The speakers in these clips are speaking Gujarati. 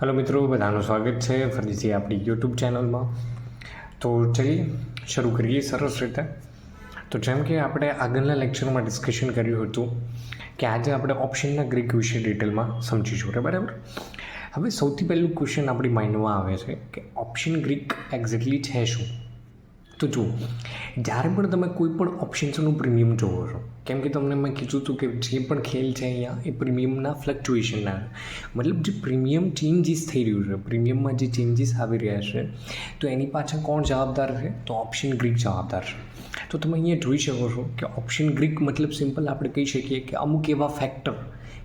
હેલો મિત્રો, બધાનું સ્વાગત છે ફરીથી આપણી યુટ્યુબ ચેનલમાં. તો ચલીએ શરૂ કરીએ સરસ રીતે. તો જેમ કે આપણે આગળના લેક્ચરમાં ડિસ્કશન કર્યું હતું કે આજે આપણે ઓપ્શનના ગ્રીક વિશે ડિટેલમાં સમજીશું, બરાબર. હવે સૌથી પહેલું ક્વેશ્ચન આપણી માઇન્ડમાં આવે છે કે ઓપ્શન ગ્રીક એક્ઝેક્ટલી છે શું. તો જુઓ, જ્યારે પણ તમે કોઈ પણ ઓપ્શન્સનું પ્રીમિયમ જોવો છો, કેમ કે તમને મેં કીધું હતું કે જે પણ ખેલ છે અહીંયા એ પ્રીમિયમના ફ્લક્ચ્યુએશનના, મતલબ જે પ્રીમિયમ ચેન્જીસ થઈ રહ્યું છે, પ્રીમિયમમાં જે ચેન્જીસ આવી રહ્યા છે, તો એની પાછળ કોણ જવાબદાર છે? તો ઓપ્શન ગ્રીક જવાબદાર છે. તો તમે અહીંયા જોઈ શકો છો કે ઓપ્શન ગ્રીક મતલબ સિમ્પલ આપણે કહી શકીએ કે અમુક એવા ફેક્ટર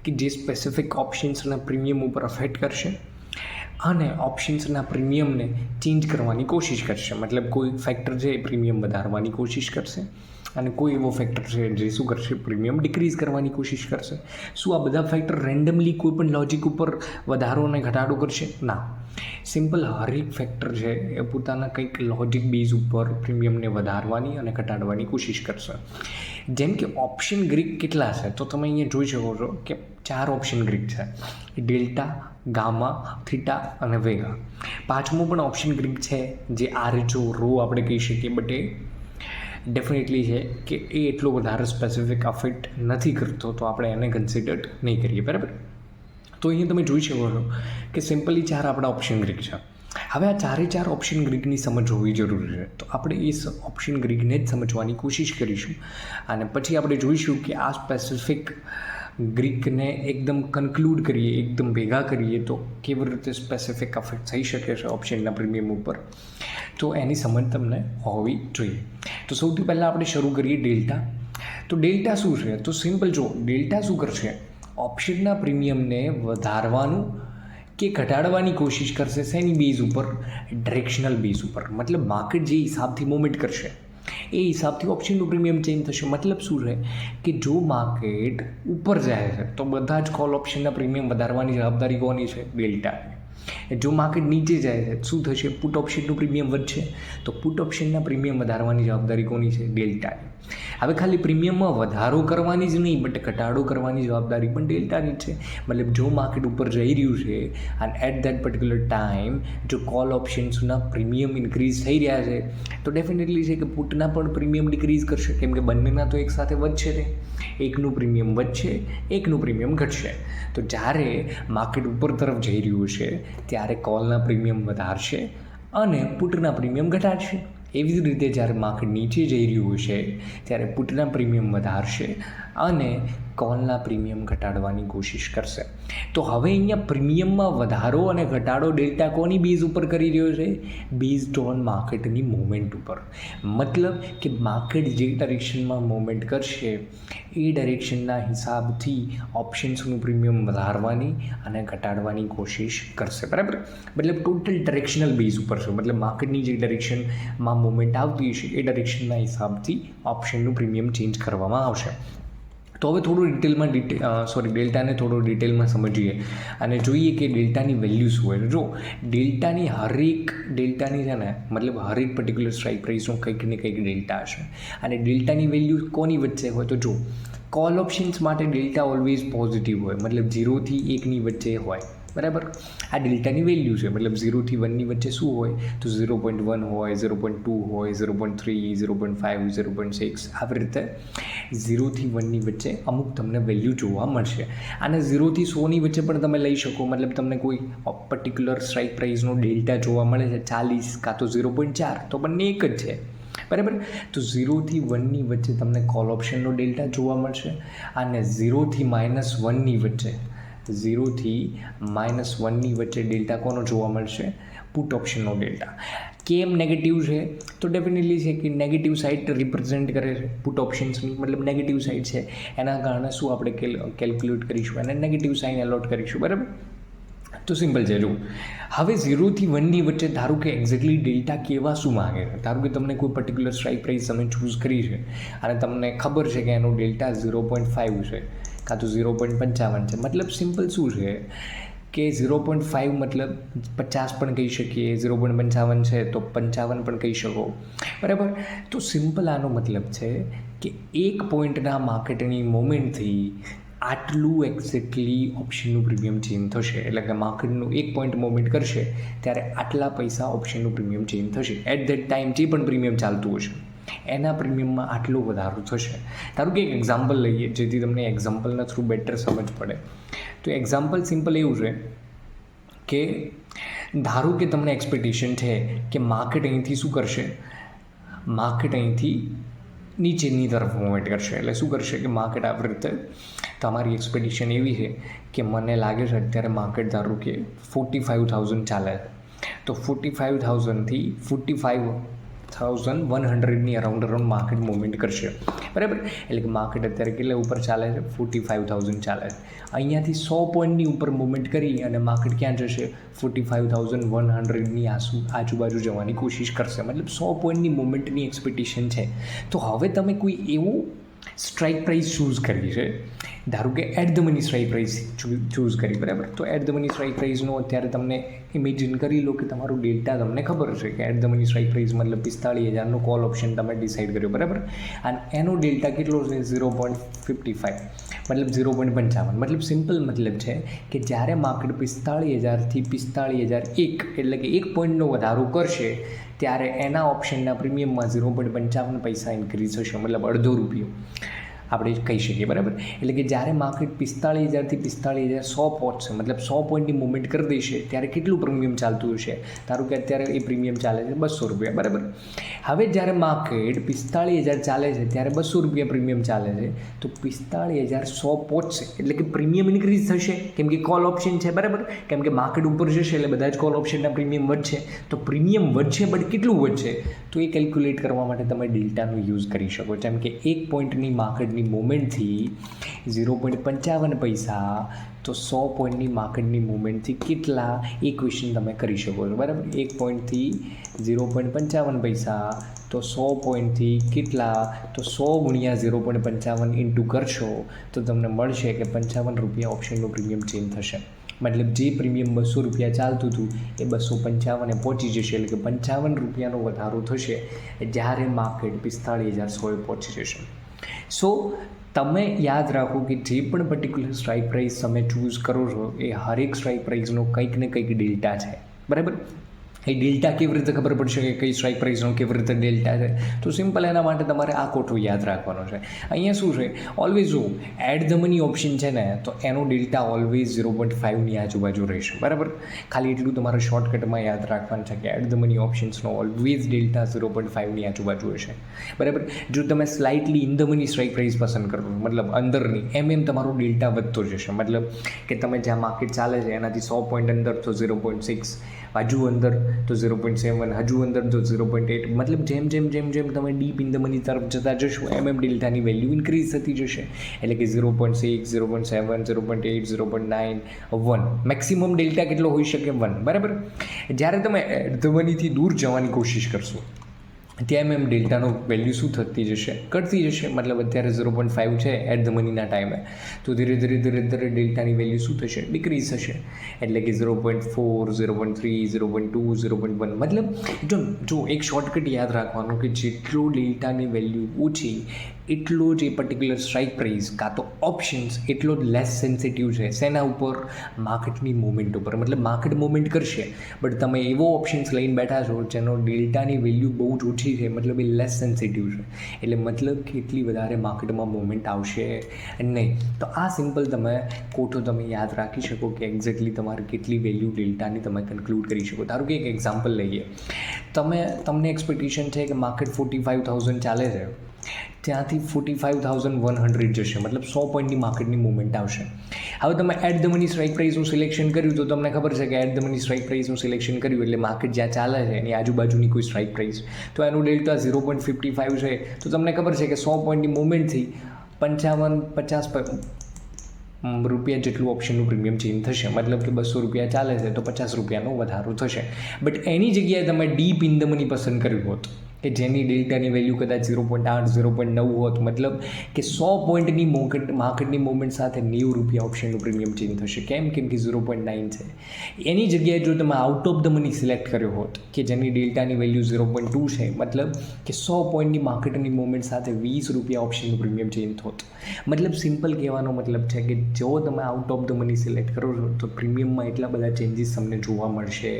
કે જે સ્પેસિફિક ઓપ્શન્સના પ્રીમિયમ ઉપર અફેક્ટ કરશે અને ઓપ્શન્સના પ્રીમિયમને ચેન્જ કરવાની કોશિશ કરશે. મતલબ કોઈ ફેક્ટર છે એ પ્રીમિયમ વધારવાની કોશિશ કરશે અને કોઈ એવો ફેક્ટર છે જે શું કરશે? પ્રીમિયમ ડિક્રીઝ કરવાની કોશિશ કરશે. શું આ બધા ફેક્ટર રેન્ડમલી કોઈ પણ લોજિક ઉપર વધારો અને ઘટાડો કરશે? ના. સિમ્પલ હરેક ફેક્ટર છે એ પોતાના કંઈક લોજિક બેઝ ઉપર પ્રીમિયમને વધારવાની અને ઘટાડવાની કોશિશ કરશે. જેમ કે ઓપ્શન ગ્રીક કેટલા છે? તો તમે અહીંયા જોઈ શકો છો કે 4 ઓપ્શન ગ્રીક છે: ડેલ્ટા, ગામા, થીટા અને વેગા. પાંચમો પણ ઓપ્શન ગ્રીક છે જે આરએચઓ રો આપણે કહી શકીએ, બટ એ ડેફિનેટલી છે કે એ એટલો વધારે સ્પેસિફિક અફેક્ટ નથી કરતો, તો આપણે એને કન્સિડર નહીં કરીએ, બરાબર. તો અહીંયા તમે જોઈ શકો છો કે સિમ્પલી 4 આપણા ઓપ્શન ગ્રીક છે. હવે આ 4 ઓપ્શન ગ્રીકની સમજ હોવી જરૂરી છે. તો આપણે એ ઓપ્શન ગ્રીકને જ સમજવાની કોશિશ કરીશું અને પછી આપણે જોઈશું કે આ સ્પેસિફિક ગ્રીકને એકદમ કન્ક્લુડ કરીએ, એકદમ ભેગા કરીએ તો કેવી રીતે સ્પેસિફિક અફેક્ટ થઈ શકે છે ઓપ્શનના પ્રીમિયમ ઉપર. તો એની સમજ તમને હોવી જોઈએ. તો સૌથી પહેલાં આપણે શરૂ કરીએ ડેલ્ટા. તો ડેલ્ટા શું છે? તો સિમ્પલ જો ડેલ્ટા શું કરશે? ઓપ્શનના પ્રીમિયમને વધારવાનું કે ઘટાડવાની કોશિશ કરશે. શેની બેઝ ઉપર? ડિરેક્શનલ બેઝ ઉપર. મતલબ માર્કેટ જે હિસાબથી મૂવમેન્ટ કરશે એ હિસાબથી ઓપ્શનનું પ્રીમિયમ ચેન્જ થશે. મતલબ શું છે કે જો માર્કેટ ઉપર જાય છે તો બધા જ કોલ ઓપ્શનના પ્રીમિયમ વધારવાની જવાબદારી કોની છે? ડેલ્ટાની. જો માર્કેટ નીચે જાય છે શું થશે? પુટ ઓપ્શનનું પ્રીમિયમ વધશે તો પુટ ઓપ્શનના પ્રીમિયમ વધારવાની જવાબદારી કોની છે? ડેલ્ટાની. હવે ખાલી પ્રીમિયમમાં વધારો કરવાની જ નહીં, બટ ઘટાડો કરવાની જવાબદારી પણ ડેલ્ટાની જ છે. મતલબ જો માર્કેટ ઉપર જઈ રહ્યું છે અને એટ દેટ પર્ટિક્યુલર ટાઈમ જો કોલ ઓપ્શન્સના પ્રીમિયમ ઇન્ક્રીઝ થઈ રહ્યા છે તો ડેફિનેટલી છે કે પુટના પણ પ્રીમિયમ ડિક્રીઝ કરશે, કેમ કે બંનેના તો એકસાથે વધશે ને. એકનું પ્રીમિયમ વધશે, એકનું પ્રીમિયમ ઘટશે. તો જ્યારે માર્કેટ ઉપર તરફ જઈ રહ્યું છે ત્યારે કોલના પ્રીમિયમ વધારશે અને પુટના પ્રીમિયમ ઘટાડશે. એવી જ રીતે જ્યારે માર્કેટ નીચે જઈ રહ્યું છે ત્યારે પુટના પ્રીમિયમ વધારશે અને કોલના પ્રીમિયમ ઘટાડવાની કોશિશ કરશે. તો હવે અહીંયા પ્રીમિયમમાં વધારો અને ઘટાડો ડેલ્ટા કોની બેઝ ઉપર કરી રહ્યો છે? બેઝડ ઓન માર્કેટની મૂવમેન્ટ ઉપર. મતલબ કે માર્કેટ જે ડાયરેક્શનમાં મૂવમેન્ટ કરશે એ ડાયરેક્શનના હિસાબથી ઓપ્શન્સનું પ્રીમિયમ વધારવાની અને ઘટાડવાની કોશિશ કરશે, બરાબર. મતલબ ટોટલ ડાયરેક્શનલ બેઝ ઉપર છે. મતલબ માર્કેટની જે ડાયરેક્શનમાં મૂવમેન્ટ આવતી છે એ ડાયરેક્શનના હિસાબથી ઓપ્શનનું પ્રીમિયમ ચેન્જ કરવામાં આવશે. તો હવે થોડું ડેલ્ટાને થોડો ડિટેલમાં સમજીએ અને જોઈએ કે ડેલ્ટાની વેલ્યુ શું હોય. જો ડેલ્ટાની છે ને, મતલબ હરેક પર્ટિક્યુલર સ્ટ્રાઇક પ્રાઇસનો કંઈક ને કંઈક ડેલ્ટા હશે અને ડેલ્ટાની વેલ્યુ કોની વચ્ચે હોય? તો જો કોલ ઓપ્શન્સ માટે ડેલ્ટા ઓલવેઝ પોઝિટિવ હોય, મતલબ 0 થી 1ની વચ્ચે હોય, બરાબર. આ ડેલ્ટાની વેલ્યુ છે. મતલબ 0 થી 1ની વચ્ચે શું હોય? તો 0.1 હોય, 0.2 હોય, 0.3, 0.5, 0.6, આવી રીતે 0 થી 1ની વચ્ચે અમુક તમને વેલ્યુ જોવા મળશે. અને 0 થી 100ની વચ્ચે પણ તમે લઈ શકો. મતલબ તમને કોઈ પર્ટિક્યુલર સ્ટ્રાઇક પ્રાઇસનો ડેલ્ટા જોવા મળે છે 40 કાં તો 0.4, તો બંને એક જ છે, બરાબર. તો 0 થી 1ની વચ્ચે તમને કોલ ઓપ્શનનો ડેલ્ટા જોવા મળશે અને 0 થી -1ની વચ્ચે 0 થી -1ની વચ્ચે ડેલ્ટા કોનો જોવા મળશે? પુટ ઓપ્શનનો ડેલ્ટા. કેમ નેગેટિવ છે? તો ડેફિનેટલી છે કે નેગેટિવ સાઇડ રિપ્રેઝેન્ટ કરે છે પુટ ઓપ્શન્સની. મતલબ નેગેટિવ સાઇડ છે એના કારણે શું આપણે કેલ્ક્યુલેટ કરીશું અને નેગેટિવ સાઇન એલોટ કરીશું, બરાબર. તો સિમ્પલ છે. જો હવે 0 થી 1ની વચ્ચે ધારો કે એક્ઝેક્ટલી ડેલ્ટા કેવા શું માગે છે. ધારો કે તમને કોઈ પર્ટિક્યુલર સ્ટ્રાઇક પ્રાઇસ તમે ચૂઝ કરી છે અને તમને ખબર છે કે એનો ડેલ્ટા 0.5 છે કાં તો 0.55 છે. મતલબ સિમ્પલ શું છે કે 0.5 મતલબ 50 પણ કહી શકીએ, 0.55 છે તો 55 પણ કહી શકો, બરાબર. તો સિમ્પલ આનો મતલબ છે કે એક પોઈન્ટના માર્કેટની મોમેન્ટથી આટલું એક્ઝેક્ટલી ઓપ્શનનું પ્રીમિયમ ચેન્જ થશે. એટલે કે માર્કેટનું 1 પોઈન્ટ મોમેન્ટ કરશે ત્યારે આટલા પૈસા ઓપ્શનનું પ્રીમિયમ ચેન્જ થશે. એટ ધેટ ટાઈમ જે પણ પ્રીમિયમ ચાલતું હશે એના પ્રીમિયમમાં આટલો વધારો થશે. ધારો કે એક એક્ઝામ્પલ લઈએ જેથી તમને એક્ઝામ્પલના થ્રુ બેટર સમજ પડે. તો એક્ઝામ્પલ સિમ્પલ એવું છે કે ધારો કે તમને એક્સપેક્ટેશન છે કે માર્કેટ અહીંથી શું કરશે, માર્કેટ અહીંથી નીચેની તરફ મૂવમેન્ટ કરશે. એટલે શું કરશે કે માર્કેટ આવી રીતે, તમારી એક્સપેક્ટેશન એવી છે કે મને લાગે છે અત્યારે માર્કેટ ધારો કે 45,000 ચાલે છે, તો 45,000થી 45,100ની અરાઉન્ડ માર્કેટ મૂવમેન્ટ કરશે, બરાબર. એટલે કે માર્કેટ અત્યારે કેટલા ઉપર ચાલે છે, 45,000 ચાલે છે. અહીંયાથી 100 પોઈન્ટની ઉપર મૂવમેન્ટ કરી અને માર્કેટ ક્યાં જશે, 45,100ની આજુબાજુ જવાની કોશિશ કરશે. મતલબ 100 પોઈન્ટની મૂવમેન્ટની એક્સપેક્ટેશન છે. તો હવે તમે કોઈ એવું સ્ટ્રાઇક પ્રાઇસ ચૂઝ કરી છે, ધારો કે at the money strike price choose કરી, બરાબર. તો એટ ધ મની સ્ટ્રાઇક પ્રાઇસનો અત્યારે તમને ઇમેજિન કરી લો કે તમારું ડેલ્ટા તમને ખબર છે કે at the money strike price મતલબ 45,000નો કોલ ઓપ્શન તમે ડિસાઇડ કર્યો, બરાબર. અને એનો ડેલ્ટા કેટલો છે, 0.55, મતલબ 0.55. મતલબ સિમ્પલ મતલબ છે કે જ્યારે માર્કેટ 45,000થી 45,001 એટલે કે 1 પોઈન્ટનો વધારો કરશે ત્યારે એના ઓપ્શનના પ્રીમિયમમાં 0.55 પૈસા ઇન્ક્રીઝ થશે, મતલબ અડધો રૂપિયો આપણે કહી શકીએ, બરાબર. એટલે કે જ્યારે માર્કેટ 45,000થી 45,100 પહોંચશે, મતલબ 100 પોઈન્ટની મૂવમેન્ટ કરી દેશે ત્યારે કેટલું પ્રીમિયમ ચાલતું હશે, ધારો કે અત્યારે એ પ્રીમિયમ ચાલે છે 200 રૂપિયા, બરાબર. હવે જ્યારે માર્કેટ 45,000 ચાલે છે ત્યારે 200 રૂપિયા પ્રીમિયમ ચાલે છે, તો 45,100 પહોંચશે એટલે કે પ્રીમિયમ ઇન્ક્રીઝ થશે, કેમ કે કોલ ઓપ્શન છે, બરાબર. કેમ કે માર્કેટ ઉપર જશે એટલે બધા જ કોલ ઓપ્શનના પ્રીમિયમ વધશે. તો પ્રીમિયમ વધશે બટ કેટલું વધશે, તો એ કેલ્ક્યુલેટ કરવા માટે તમે ડેલ્ટાનો યુઝ કરી શકો. જેમ કે 1 પોઈન્ટની માર્કેટની મૂવમેન્ટથી 0.55 પૈસા, તો 100 પોઈન્ટની માર્કેટની મૂવમેન્ટથી કેટલા, એ ક્વેશ્ચન તમે કરી શકો છો, બરાબર. 1 પોઈન્ટથી 0.55 પૈસા, તો 100 પોઈન્ટથી કેટલા, તો 100 ગુણ્યા 0.55 ઇન્ટુ કરશો તો તમને મળશે કે 55 રૂપિયા ઓપ્શનનું પ્રીમિયમ ચેન્જ થશે. મતલબ જે પ્રીમિયમ 200 રૂપિયા ચાલતું હતું એ 255 પહોંચી જશે, એટલે કે 55 રૂપિયાનો વધારો થશે જ્યારે માર્કેટ 45,100 પહોંચી જશે. સો તમે યાદ રાખો કે જે પણ પર્ટિક્યુલર સ્ટ્રાઇક પ્રાઇસ તમે ચૂઝ કરો છો એ હરેક સ્ટ્રાઇક પ્રાઇસનો કંઈક ને કંઈક ડેલ્ટા છે, બરાબર. એ ડેલ્ટા કેવી રીતે ખબર પડશે કે કઈ સ્ટ્રાઇક પ્રાઇસનો કેવી રીતે ડેલ્ટા છે, તો સિમ્પલ એના માટે તમારે આ કોઠો યાદ રાખવાનો છે. અહીંયા શું છે, ઓલવેઝ જો એટ ધ મની ઓપ્શન છે ને તો એનો ડેલ્ટા ઓલવેઝ 0.5ની આજુબાજુ રહેશે, બરાબર. ખાલી એટલું તમારે શોર્ટકટમાં યાદ રાખવાનું છે કે એટ ધ મની ઓપ્શન્સનો ઓલવેઝ ડેલ્ટા 0.5ની આજુબાજુ હશે, બરાબર. જો તમે slightly in the money strike price પસંદ કરો, મતલબ અંદરની, એમ તમારો ડેલ્ટા વધતો જશે. મતલબ કે તમે જ્યાં માર્કેટ ચાલે છે એનાથી 100 પોઈન્ટ અંદર તો 0.6, હજુ અંદર તો 0.7, હજુ અંદર તો 0.8. મતલબ જેમ જેમ જેમ જેમ તમે ડીપ ઇન ધ મની તરફ જતા જશો એમ ડેલ્ટાની વેલ્યુ ઇન્ક્રીઝ થતી જશે. એટલે કે 0.6, 0.7, 0.8, 0.9, 1. મેક્સિમમ ડેલ્ટા કેટલો હોઈ શકે, 1, બરાબર. જ્યારે તમે એટ ધ મનીથી દૂર જવાની કોશિશ કરશો ત્યાં એમ ડેલ્ટાનો વેલ્યુ શું થતી જશે, ઘટતી જશે. મતલબ અત્યારે 0.5 છે એટ ધ મનીના ટાઈમે, તો ધીરે ધીરે ધીરે ધીરે ડેલ્ટાની વેલ્યુ શું થશે, ડિક્રીઝ થશે. એટલે કે 0.4, 0.3, 0.2, 0.1. મતલબ જો એક શોર્ટકટ યાદ રાખવાનું કે જેટલો ડેલ્ટાની વેલ્યુ ઓછી એટલો જ એ પર્ટિક્યુલર સ્ટ્રાઇક પ્રાઇસ કાં તો ઓપ્શન્સ એટલો જ લેસ સેન્સિટિવ છે. શેના ઉપર, માર્કેટની મૂવમેન્ટ ઉપર. મતલબ માર્કેટ મૂવમેન્ટ કરશે બટ તમે એવો ઓપ્શન્સ લઈને બેઠા છો જેનો ડેલ્ટાની વેલ્યુ બહુ જ ઓછી છે, મતલબ એ લેસ સેન્સિટિવ છે. એટલે મતલબ કે એટલી વધારે માર્કેટમાં મૂવમેન્ટ આવશે નહીં. તો આ સિમ્પલ તમે કોઠો તમે યાદ રાખી શકો કે એક્ઝેક્ટલી તમારે કેટલી વેલ્યુ ડેલ્ટાની તમે કન્ક્લુડ કરી શકો. ધારો કે એક એક્ઝામ્પલ લઈએ, તમને એક્સપેક્ટેશન છે કે માર્કેટ 45,000 ચાલે છે, ત્યાંથી 45,100 જશે, મતલબ 100 પોઈન્ટની માર્કેટની મૂવમેન્ટ આવશે. હવે તમે એટ ધ મની સ્ટ્રાઇક પ્રાઇસનું સિલેક્શન કર્યું તો તમને ખબર છે કે એટ ધ મની સ્ટ્રાઇક પ્રાઇસનું સિલેક્શન કર્યું એટલે માર્કેટ જ્યાં ચાલે છે એની આજુબાજુની કોઈ સ્ટ્રાઇક પ્રાઇસ, તો એનું ડેલ્ટા 0.55 છે. તો તમને ખબર છે કે 100 પોઈન્ટની મૂવમેન્ટથી 50 રૂપિયા જેટલું ઓપ્શનનું પ્રીમિયમ ચેન્જ થશે. મતલબ કે 200 રૂપિયા ચાલે છે તો 50 રૂપિયાનો વધારો થશે. બટ એની જગ્યાએ તમે ડીપ ઇન ધ મની પસંદ કર્યું હોત કે જેની ડેલ્ટાની વેલ્યુ કદાચ 0.8 0.9 હોત, મતલબ કે 100 પોઈન્ટની માર્કેટની મૂવમેન્ટ સાથે 90 રૂપિયા ઓપ્શનનું પ્રીમિયમ ચેન્જ થશે. કેમ કે 0.9 છે. એની જગ્યાએ જો તમે out of the money select કર્યો હોત કે જેની ડેલ્ટાની વેલ્યુ 0.2 છે, મતલબ કે 100 પોઈન્ટની માર્કેટની મૂવમેન્ટ સાથે 20 રૂપિયા ઓપ્શનનું પ્રીમિયમ ચેન્જ હોત. મતલબ સિમ્પલ કહેવાનો મતલબ છે કે જો તમે out of the money select કરો છો તો પ્રીમિયમમાં એટલા બધા ચેન્જીસ તમને જોવા મળશે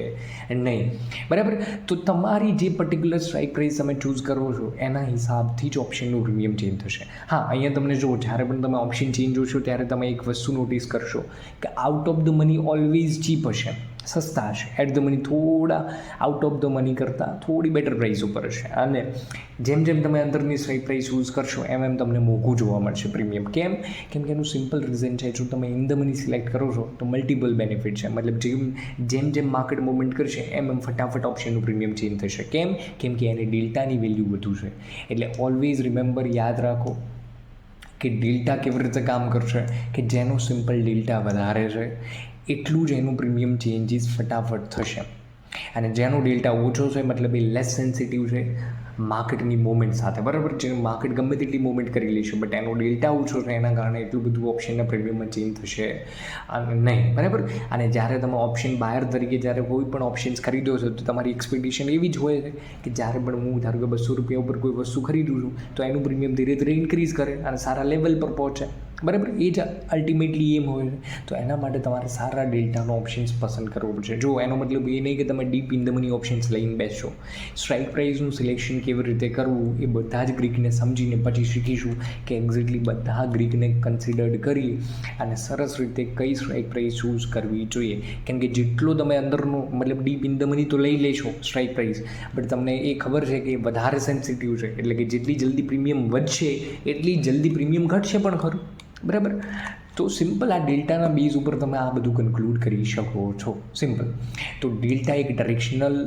નહીં. બરાબર. તો તમારી જે પર્ટિક્યુલર સ્ટ્રાઇક પ્રાઇસ તમે ચૂઝ કરો છો એના હિસાબથી જ ઓપ્શનનું પ્રીમિયમ ચેન્જ થશે. હા, અહીંયા તમને જો જ્યારે પણ તમે ઓપ્શન ચેન્જ જોશો ત્યારે તમે એક વસ્તુ નોટિસ કરશો કે out of the money always cheap હશે, સસ્તા હશે. એટ ધ મની થોડા આઉટ ઓફ ધ મની કરતાં થોડી બેટર પ્રાઇસ ઉપર હશે. અને જેમ જેમ તમે અંદરની સ્ટ્રાઇક પ્રાઇસ ચૂઝ કરશો એમ તમને મોંઘું જોવા મળશે પ્રીમિયમ. કેમ કે એનું સિમ્પલ રીઝન છે, જો તમે ઇન ધ મની સિલેક્ટ કરો છો તો મલ્ટિપલ બેનિફિટ છે. મતલબ જેમ માર્કેટ મૂવમેન્ટ કરશે એમ ફટાફટ ઓપ્શનનું પ્રીમિયમ ચેન્જ થશે. કેમ કે એની ડેલ્ટાની વેલ્યુ વધુ છે. એટલે ઓલવેઝ રિમેમ્બર, યાદ રાખો કે ડેલ્ટા કેવી રીતે કામ કરશે, કે જેનો સિમ્પલ ડેલ્ટા વધારે છે એટલું જ એનું પ્રીમિયમ ચેન્જીસ ફટાફટ થશે. અને જેનો ડેલ્ટા ઓછો છે મતલબ એ લેસ સેન્સિટિવ છે માર્કેટની મૂવમેન્ટ સાથે. બરાબર. જે માર્કેટ ગમે તેટલી મૂવમેન્ટ કરી લેશે બટ એનો ડેલ્ટા ઓછો છે એના કારણે એટલું બધું ઓપ્શનના પ્રીમિયમમાં ચેન્જ થશે નહીં. બરાબર. અને જ્યારે તમે ઓપ્શન બાયર તરીકે જ્યારે કોઈ પણ ઓપ્શન્સ ખરીદો છો તો તમારી એક્સપેક્ટેશન એવી જ હોય છે કે જ્યારે પણ હું ધારો કે 200 રૂપિયા ઉપર કોઈ વસ્તુ ખરીદું છું તો એનું પ્રીમિયમ ધીરે ધીરે ઇન્ક્રીઝ કરે અને સારા લેવલ પર પહોંચે. બરાબર. એ જ અલ્ટિમેટલી એમ હોય છે. તો એના માટે તમારે સારા ડેલ્ટાનો ઓપ્શન્સ પસંદ કરવો પડશે. જો એનો મતલબ એ નહીં કે તમે deep in the money options લઈને બેસશો. સ્ટ્રાઇક પ્રાઇસનું સિલેક્શન કેવી રીતે કરવું એ બધા જ ગ્રીકને સમજીને પછી શીખીશું કે એક્ઝેક્ટલી બધા ગ્રીકને કન્સિડર્ડ કરી અને સરસ રીતે કઈ સ્ટ્રાઇક પ્રાઇસ ચૂઝ કરવી જોઈએ. કેમ કે જેટલો તમે અંદરનું મતલબ ડીપ ઇન ધ મની તો લઈ લેશો સ્ટ્રાઇક પ્રાઇસ, બટ તમને એ ખબર છે કે વધારે સેન્સિટિવ છે. એટલે કે જેટલી જલ્દી પ્રીમિયમ વધશે એટલી જલ્દી પ્રીમિયમ ઘટશે પણ ખરું. બરાબર. તો સિમ્પલ આ ડેલ્ટાના બેઝ ઉપર તમે આ બધું કન્ક્લુડ કરી શકો છો. સિમ્પલ. તો ડેલ્ટા એક ડાયરેક્શનલ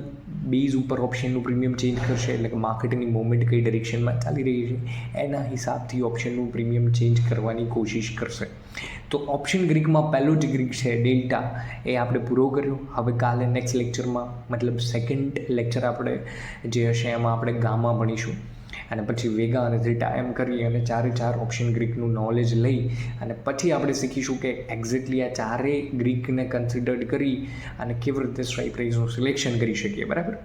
બેઝ ઉપર ઓપ્શનનું પ્રીમિયમ ચેન્જ કરશે. એટલે કે માર્કેટની મૂવમેન્ટ કઈ ડાયરેક્શનમાં ચાલી રહી છે એના હિસાબથી ઓપ્શનનું પ્રીમિયમ ચેન્જ કરવાની કોશિશ કરશે. તો ઓપ્શન ગ્રીકમાં પહેલો જ ગ્રીક છે ડેલ્ટા, એ આપણે પૂરો કર્યો. હવે કાલે નેક્સ્ટ લેક્ચરમાં મતલબ સેકન્ડ લેક્ચર આપણે જે હશે એમાં આપણે ગામા ભણીશું અને પછી વેગા અને થીટા એમ કરી અને 4 ઓપ્શન ગ્રીકનું નોલેજ લઈ અને પછી આપણે શીખીશું કે એક્ઝેક્ટલી આ 4 ગ્રીકને કન્સિડર્ડ કરી અને કેવી રીતે સ્ટ્રાઇક પ્રાઇસનું સિલેક્શન કરી શકીએ. બરાબર.